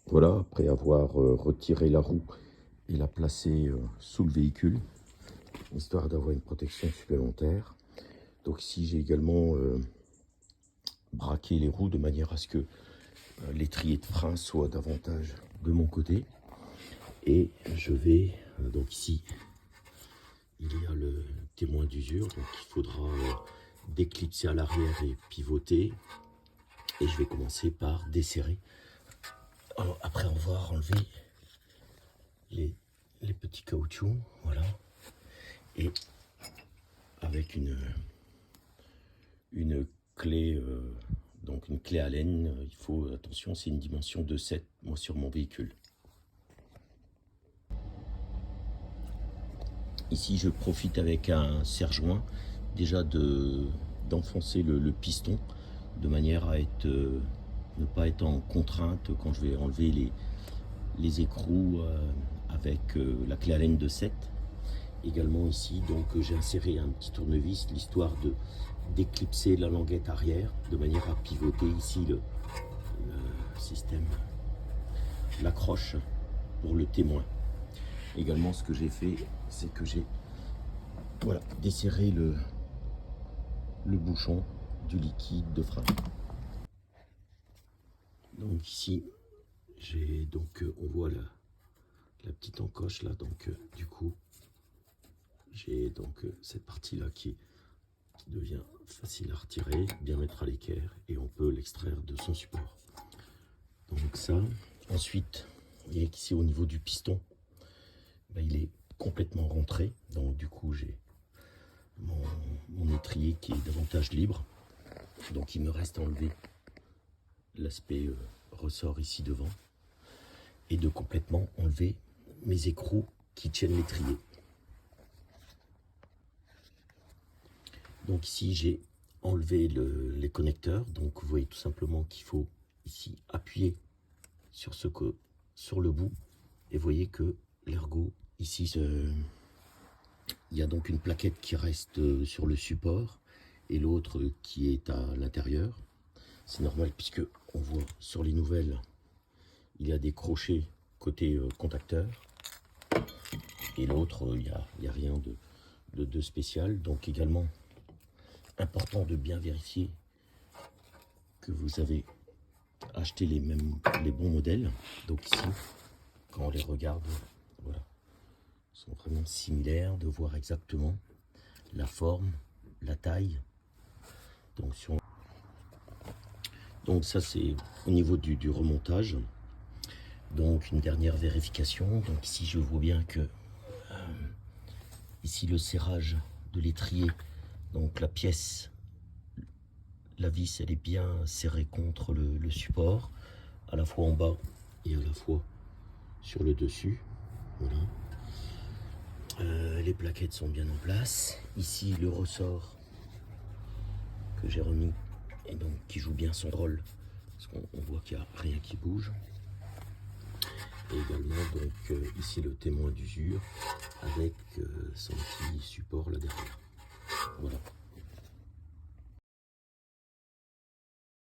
Voilà, après avoir retiré la roue et la placé sous le véhicule, histoire d'avoir une protection supplémentaire. Donc ici, j'ai également braqué les roues de manière à ce que l'étrier de frein soit davantage de mon côté. Et je vais, donc ici, il y a le témoin d'usure, donc il faudra déclipser à l'arrière et pivoter. Et je vais commencer par desserrer. Alors, après avoir enlevé les petits caoutchoucs, voilà. Et avec une clé, donc une clé Allen, il faut, attention, c'est une dimension de 7, moi sur mon véhicule. Ici, je profite avec un serre-joint déjà d'enfoncer le piston de manière à être, ne pas être en contrainte quand je vais enlever les écrous avec la clé Allen de 7. Également ici, donc j'ai inséré un petit tournevis, l'histoire d'éclipser la languette arrière de manière à pivoter ici le système, l'accroche pour le témoin. Également, ce que j'ai fait, c'est que j'ai desserré le bouchon du liquide de frein. Donc ici, j'ai donc on voit la petite encoche là, donc du coup j'ai donc cette partie là qui devient facile à retirer, bien mettre à l'équerre et on peut l'extraire de son support. Donc ça, ensuite, vous voyez qu'ici au niveau du piston, il est complètement rentré, donc du coup j'ai mon étrier qui est davantage libre, donc il me reste à enlever l'aspect ressort ici devant et de complètement enlever mes écrous qui tiennent l'étrier. Donc ici j'ai enlevé les connecteurs, donc vous voyez tout simplement qu'il faut ici appuyer sur le bout et vous voyez que l'ergot ici, il y a donc une plaquette qui reste sur le support et l'autre qui est à l'intérieur. C'est normal puisque on voit sur les nouvelles, il y a des crochets côté contacteur et l'autre, il n'y a rien de spécial. Donc également, important de bien vérifier que vous avez acheté les bons modèles. Donc ici, quand on les regarde, voilà, ils sont vraiment similaires, de voir exactement la forme, la taille. Donc ça c'est au niveau du remontage. Donc une dernière vérification. Donc ici je vois bien que ici le serrage de l'étrier, donc la pièce, la vis elle est bien serrée contre le support, à la fois en bas et à la fois sur le dessus. Voilà. Les plaquettes sont bien en place. Ici le ressort que j'ai remis et donc qui joue bien son rôle parce qu'on voit qu'il n'y a rien qui bouge. Et également donc ici le témoin d'usure avec son petit support là derrière. Voilà.